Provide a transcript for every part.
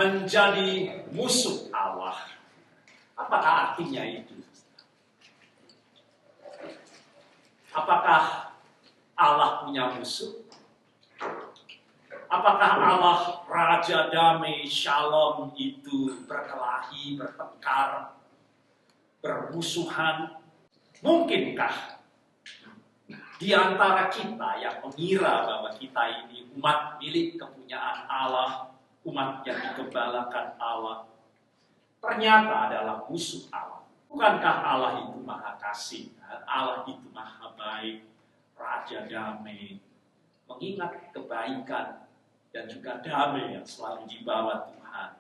menjadi musuh Allah. Apakah artinya itu? Apakah Allah punya musuh? Apakah Allah Raja Damai Shalom itu berkelahi, bertengkar, bermusuhan? Mungkinkah di antara kita yang mengira bahwa kita ini umat milik kepunyaan Allah, umat yang digembalakan Allah, ternyata adalah musuh Allah? Bukankah Allah itu maha kasih, Allah itu maha baik, Raja Damai, mengingat kebaikan dan juga damai yang selalu dibawa Tuhan?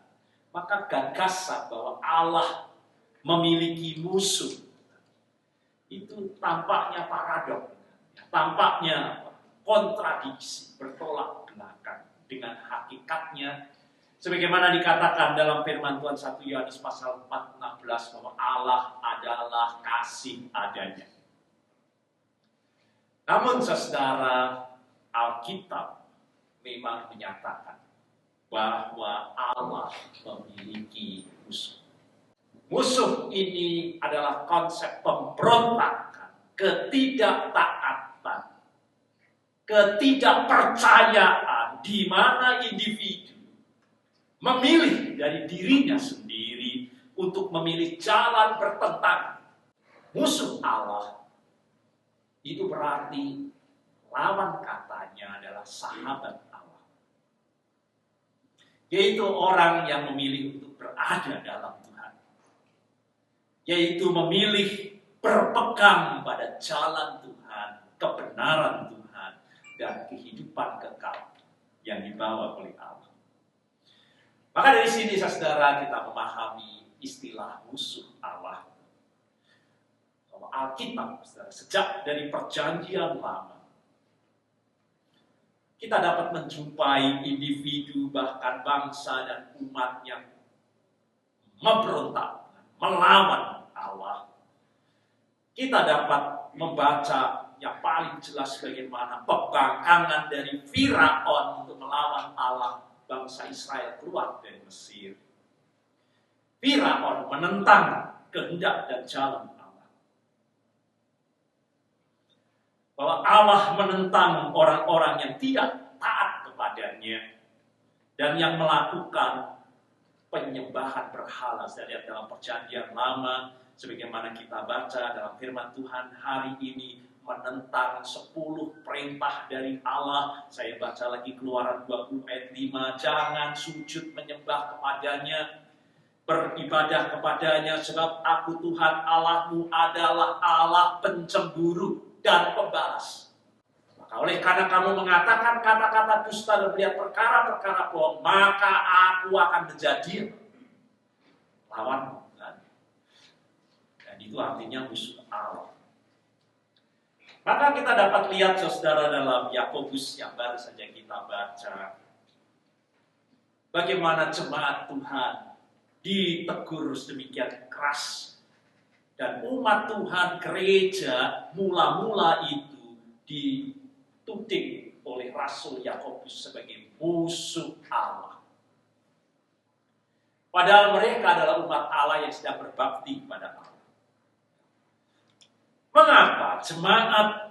Maka gagasan bahwa Allah memiliki musuh itu tampaknya paradok, tampaknya kontradiksi, bertolak belakang dengan hakikatnya. Sebagaimana dikatakan dalam firman Tuhan 1 Yohanes pasal 4:16 bahwa Allah adalah kasih adanya. Namun saudara, Alkitab memang menyatakan bahwa Allah memiliki musuh. Musuh ini adalah konsep pemberontakan, ketidaktaatan, ketidakpercayaan di mana individu memilih dari dirinya sendiri untuk memilih jalan bertentangan. Musuh Allah itu berarti lawan katanya adalah sahabat Allah, yaitu orang yang memilih untuk berada dalam Tuhan, yaitu memilih berpegang pada jalan Tuhan, kebenaran Tuhan, dan kehidupan kekal yang dibawa oleh Allah. Maka dari sini saudara kita memahami istilah musuh Allah. Kalau Alkitab saudara, sejak dari perjanjian lama, kita dapat menjumpai individu bahkan bangsa dan umat yang memberontak, melawan Allah. Kita dapat membaca yang paling jelas bagaimana pembangkangan dari Firaun untuk melawan Allah, bangsa Israel keluar dari Mesir. Firaun menentang kehendak dan jalan Allah. Bahwa Allah menentang orang-orang yang tidak taat kepadanya dan yang melakukan penyembahan berhala. Saya lihat dalam perjanjian lama, sebagaimana kita baca dalam firman Tuhan hari ini, menentang 10 perintah dari Allah. Saya baca lagi Keluaran 20 ayat 5, jangan sujud menyembah kepadanya, beribadah kepadanya, sebab aku Tuhan Allahmu adalah Allah pencemburu dan pembalas. Maka oleh karena kamu mengatakan kata-kata dusta dan melihat perkara-perkara bohong, maka aku akan menjadi lawanmu. Dan itu artinya musuh Allah. Maka kita dapat lihat saudara dalam Yakobus yang baru saja kita baca, bagaimana jemaat Tuhan ditegur sedemikian keras, dan umat Tuhan gereja mula-mula itu dituding oleh Rasul Yakobus sebagai musuh Allah. Padahal mereka adalah umat Allah yang sedang berbakti kepada Allah. Mengapa jemaat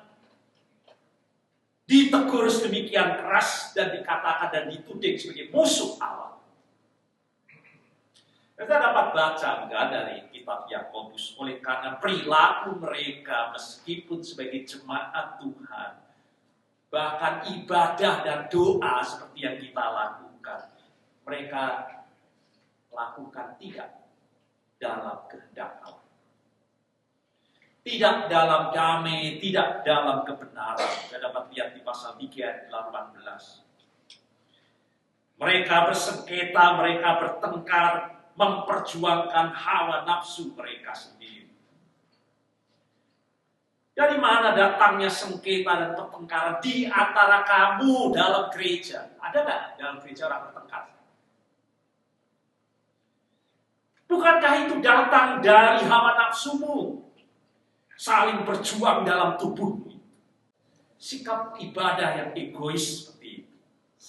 ditegur sedemikian keras dan dikatakan dan dituding sebagai musuh Allah? Kita dapat baca enggak dari kitab Yakobus, oleh karena perilaku mereka meskipun sebagai jemaat Tuhan, bahkan ibadah dan doa seperti yang kita lakukan, mereka lakukan tidak dalam kehendak Allah. Tidak dalam damai, tidak dalam kebenaran. Saya dapat lihat di pasal 3 ayat 18. Mereka bersengketa, mereka bertengkar, memperjuangkan hawa nafsu mereka sendiri. Dari mana datangnya sengketa dan pertengkaran di antara kamu dalam gereja? Ada nggak dalam gereja orang bertengkar? Bukankah itu datang dari hawa nafsumu? Saling berjuang dalam tubuhmu. Sikap ibadah yang egois seperti itu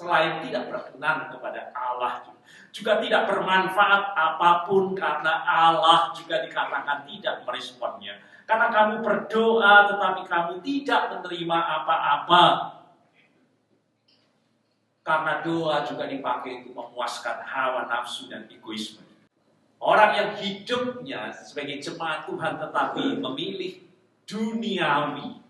selain tidak berkenan kepada Allah, juga tidak bermanfaat apapun karena Allah juga dikatakan tidak meresponnya. Karena kamu berdoa tetapi kamu tidak menerima apa-apa. Karena doa juga dipakai untuk memuaskan hawa nafsu dan egoisme. Orang yang hidupnya sebagai jemaat Tuhan tetapi memilih duniawi,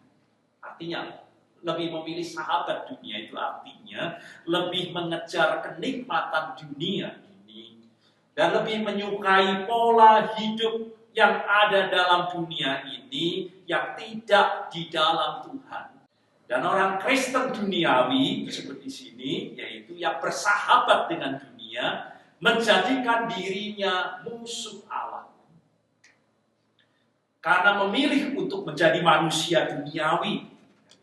artinya lebih memilih sahabat dunia, itu artinya lebih mengejar kenikmatan dunia ini dan lebih menyukai pola hidup yang ada dalam dunia ini yang tidak di dalam Tuhan. Dan orang Kristen duniawi disebut di sini, yaitu yang bersahabat dengan dunia, menjadikan dirinya musuh Allah. Karena memilih untuk menjadi manusia duniawi,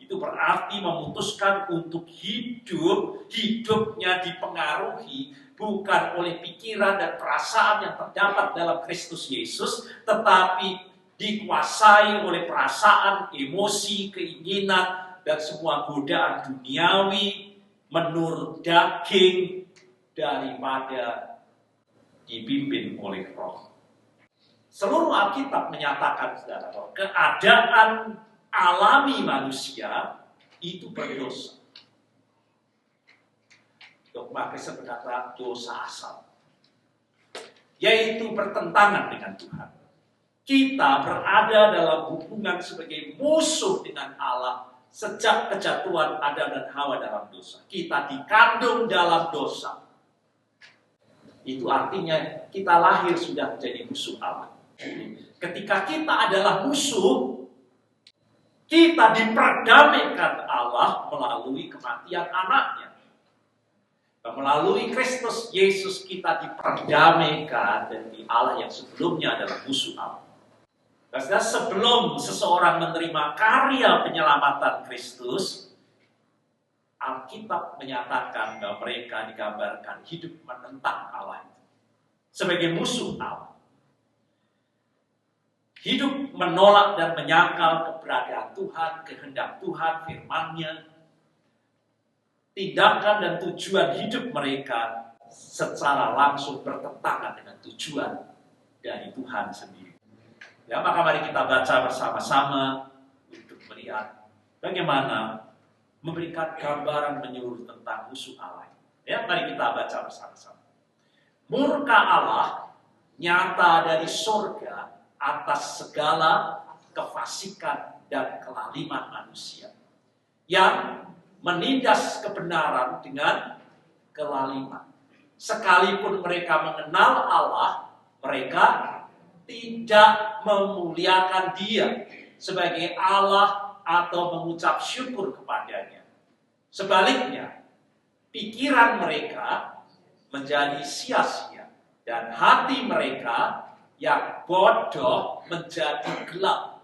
itu berarti memutuskan untuk hidupnya dipengaruhi bukan oleh pikiran dan perasaan yang terdapat dalam Kristus Yesus, tetapi dikuasai oleh perasaan, emosi, keinginan, dan semua godaan duniawi menurut daging daripada dipimpin oleh roh. Seluruh Alkitab menyatakan, saudara, bahwa keadaan alami manusia itu berdosa. Dogma Kristen berkata dosa asal, yaitu bertentangan dengan Tuhan. Kita berada dalam hubungan sebagai musuh dengan Allah sejak kejatuhan Adam dan Hawa dalam dosa. Kita dikandung dalam dosa. Itu artinya kita lahir sudah menjadi musuh Allah. Ketika kita adalah musuh, kita diperdamaikan Allah melalui kematian anaknya. Melalui Kristus Yesus kita diperdamaikan dari Allah yang sebelumnya adalah musuh Allah. Karena sebelum seseorang menerima karya penyelamatan Kristus, Alkitab menyatakan bahwa mereka digambarkan hidup menentang Allah itu sebagai musuh Allah. Hidup menolak dan menyangkal keberadaan Tuhan, kehendak Tuhan, firman-Nya. Tindakan dan tujuan hidup mereka secara langsung bertentangan dengan tujuan dari Tuhan sendiri. Ya, maka mari kita baca bersama-sama untuk melihat bagaimana memberikan gambaran menyeluruh tentang musuh Allah. Ya, mari kita baca bersama-sama. Murka Allah nyata dari surga atas segala kefasikan dan kelaliman manusia yang menindas kebenaran dengan kelaliman. Sekalipun mereka mengenal Allah, mereka tidak memuliakan Dia sebagai Allah atau mengucap syukur kepadanya. Sebaliknya, pikiran mereka menjadi sia-sia dan hati mereka yang bodoh menjadi gelap.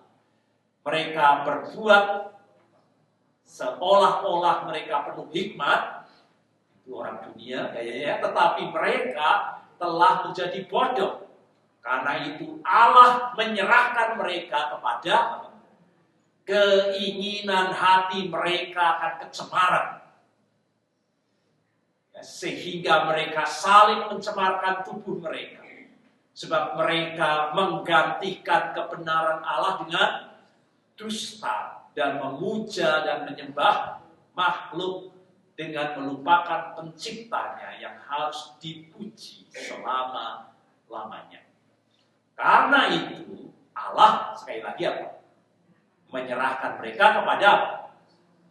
Mereka berbuat seolah-olah mereka penuh hikmat, itu orang dunia kayaknya, tetapi mereka telah menjadi bodoh. Karena itu Allah menyerahkan mereka kepada keinginan hati mereka akan kecemaran. Sehingga mereka saling mencemarkan tubuh mereka. Sebab mereka menggantikan kebenaran Allah dengan dusta dan memuja dan menyembah makhluk dengan melupakan penciptanya yang harus dipuji selama-lamanya. Karena itu Allah sekali lagi apa? Menyerahkan mereka kepada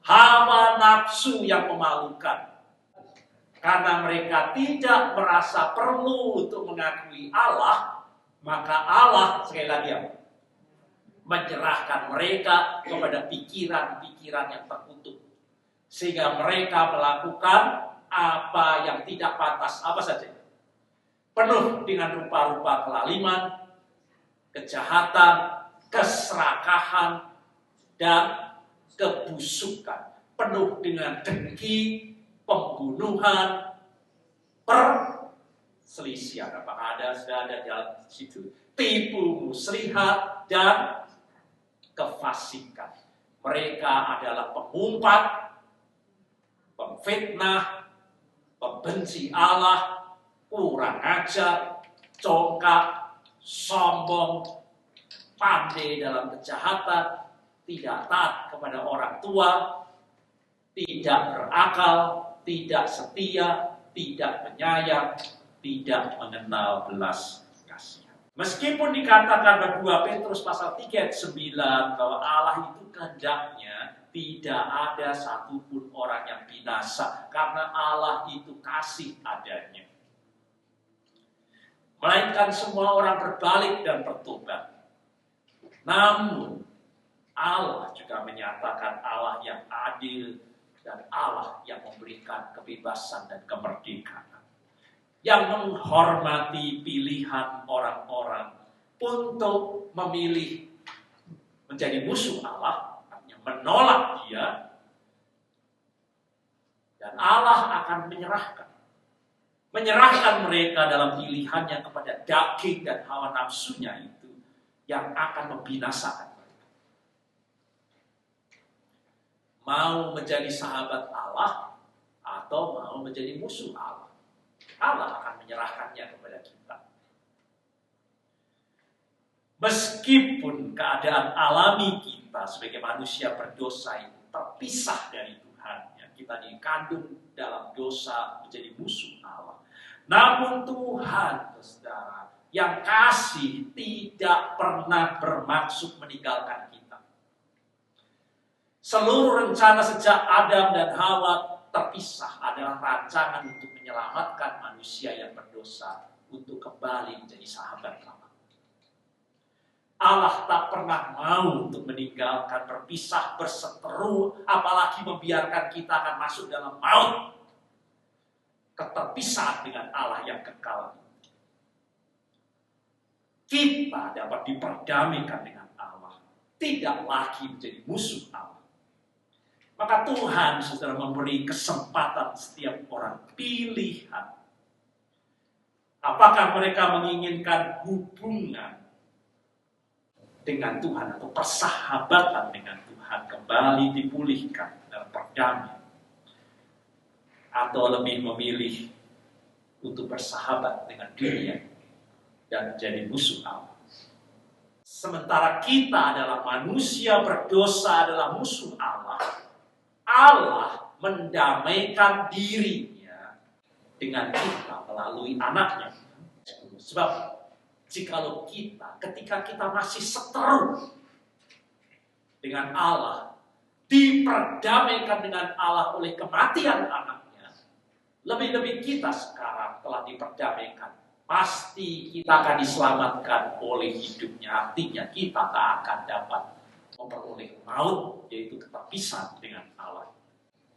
hawa nafsu yang memalukan. Karena mereka tidak merasa perlu untuk mengakui Allah, maka Allah sekali lagi apa? Menyerahkan mereka kepada pikiran-pikiran yang terkutuk. Sehingga mereka melakukan apa yang tidak pantas, apa saja. Penuh dengan rupa-rupa kelaliman, kejahatan, keserakahan, dan kebusukan. Penuh dengan dengki, pembunuhan, perselisihan. Apakah sudah ada di situ? Tipu muslihat dan kefasikan. Mereka adalah pengumpat, pemfitnah, pembenci Allah, kurang ajar, congkak, sombong, pandai dalam kejahatan, tidak taat kepada orang tua, tidak berakal, tidak setia, tidak penyayang, tidak mengenal belas kasihan. Meskipun dikatakan 2 Petrus pasal 3 ayat 9 bahwa Allah itu kehendaknya tidak ada satupun orang yang binasa, karena Allah itu kasih adanya. Melainkan semua orang berbalik dan bertobat. Namun Allah juga menyatakan Allah yang adil dan Allah yang memberikan kebebasan dan kemerdekaan, yang menghormati pilihan orang-orang untuk memilih menjadi musuh Allah, artinya menolak Dia, dan Allah akan menyerahkan mereka dalam pilihannya kepada daging dan hawa nafsunya itu yang akan membinasakan mereka. Mau menjadi sahabat Allah atau mau menjadi musuh Allah, Allah akan menyerahkannya kepada kita. Meskipun keadaan alami kita sebagai manusia berdosa itu terpisah dari Tuhan, ya, kita dikandung dalam dosa menjadi musuh Allah. Namun Tuhan, saudara, yang kasih tidak pernah bermaksud meninggalkan kita. Seluruh rencana sejak Adam dan Hawa terpisah adalah rancangan untuk menyelamatkan manusia yang berdosa untuk kembali menjadi sahabat Allah. Allah tak pernah mau untuk meninggalkan, berpisah, berseteru, apalagi membiarkan kita akan masuk dalam maut. Keterpisahan dengan Allah yang kekal. Kita dapat diperdamaikan dengan Allah, tidak lagi menjadi musuh Allah. Maka Tuhan saudara memberi kesempatan setiap orang pilihan. Apakah mereka menginginkan hubungan dengan Tuhan atau persahabatan dengan Tuhan kembali dipulihkan dan perdamaian, atau lebih memilih untuk bersahabat dengan dunia dan menjadi musuh Allah. Sementara kita adalah manusia berdosa, adalah musuh Allah, Allah mendamaikan dirinya dengan kita melalui anaknya. Sebab jikalau ketika kita masih seteru dengan Allah, diperdamaikan dengan Allah oleh kematian anaknya, lebih-lebih kita sekarang telah diperdamaikan, pasti kita akan diselamatkan oleh hidupnya. Artinya kita tak akan dapat memperoleh maut, yaitu terpisah dengan Allah.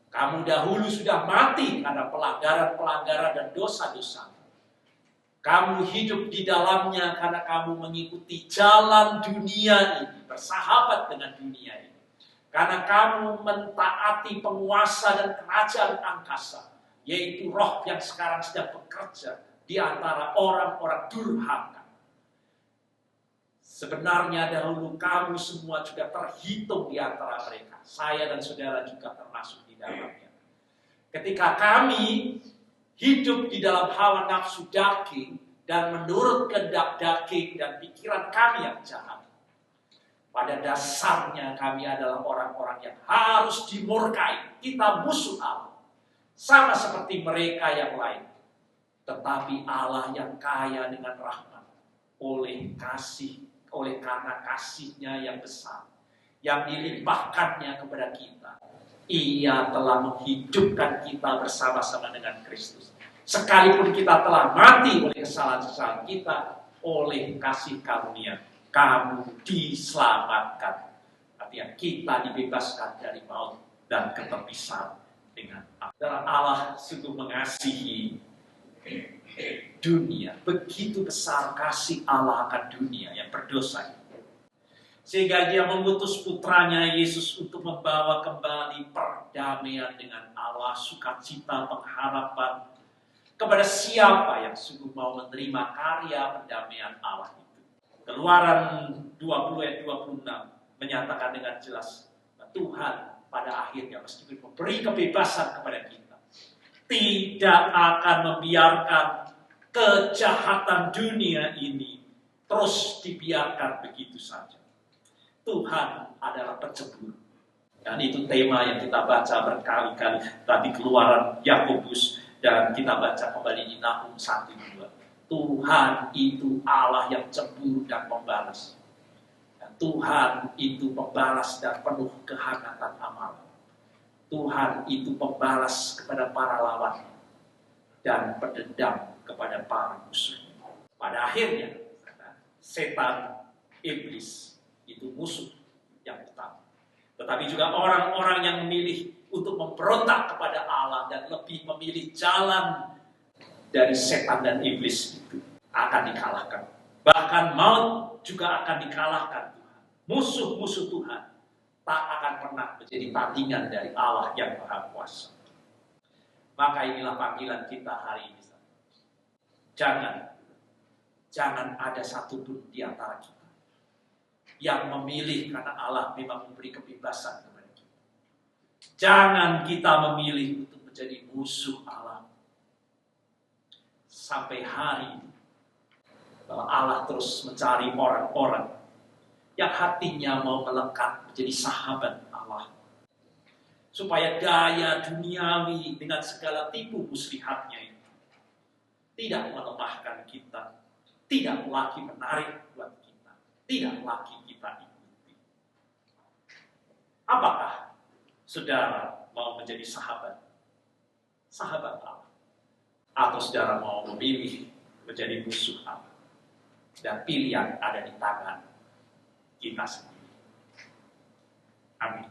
Kamu dahulu sudah mati karena pelanggaran-pelanggaran dan dosa-dosa. Kamu hidup di dalamnya karena kamu mengikuti jalan dunia ini, bersahabat dengan dunia ini. Karena kamu mentaati penguasa dan kerajaan angkasa, yaitu roh yang sekarang sedang bekerja di antara orang-orang durhaka. Sebenarnya dahulu kamu semua juga terhitung di antara mereka. Saya dan saudara juga termasuk di dalamnya. Ketika kami hidup di dalam hawa nafsu daging dan menurut kehendak daging dan pikiran kami yang jahat, pada dasarnya kami adalah orang-orang yang harus dimurkai. Kita musuh Allah, sama seperti mereka yang lain. Tetapi Allah yang kaya dengan rahmat, oleh karena kasihnya yang besar, yang dilimpahkannya kepada kita, Ia telah menghidupkan kita bersama-sama dengan Kristus. Sekalipun kita telah mati oleh kesalahan-kesalahan kita, oleh kasih karunia, kamu diselamatkan. Artinya kita dibebaskan dari maut dan keterpisahan dengan Allah. Allah sungguh mengasihi dunia. Begitu besar kasih Allah akan dunia yang berdosa ini, sehingga Dia mengutus putranya Yesus untuk membawa kembali perdamaian dengan Allah, sukacita, pengharapan kepada siapa yang sungguh mau menerima karya perdamaian Allah itu. Keluaran 20 ayat 26 menyatakan dengan jelas bahwa Tuhan pada akhirnya meskipun memberi kebebasan kepada kita, tidak akan membiarkan kejahatan dunia ini terus dibiarkan begitu saja. Tuhan adalah pencemburu. Dan itu tema yang kita baca berkali-kali. Tadi Keluaran, Yakobus, dan kita baca kembali di Nahum 1-2. Tuhan itu Allah yang cemburu dan pembalas. Dan Tuhan itu pembalas dan penuh kehangatan amal. Tuhan itu pembalas kepada para lawan dan pendendam kepada para musuh. Pada akhirnya, setan, iblis itu musuh yang utama. Tetapi juga orang-orang yang memilih untuk memberontak kepada Allah dan lebih memilih jalan dari setan dan iblis itu akan dikalahkan. Bahkan maut juga akan dikalahkan Tuhan. Musuh-musuh Tuhan tak akan pernah menjadi tandingan dari Allah yang Maha Kuasa. Maka inilah panggilan kita hari ini. Jangan ada satupun di antara kita yang memilih karena Allah memang memberi kebebasan kepada kita. Jangan kita memilih untuk menjadi musuh Allah. Sampai hari ini, bahwa Allah terus mencari orang-orang yang hatinya mau melekat menjadi sahabat Allah. Supaya gaya duniawi dengan segala tipu muslihatnya itu tidak melemahkan kita, tidak lagi menarik buat kita, tidak lagi kita ikuti. Apakah saudara mau menjadi sahabat Allah? Atau saudara mau memilih menjadi musuh Allah? Dan pilihan ada di tangan kita sendiri. Amin.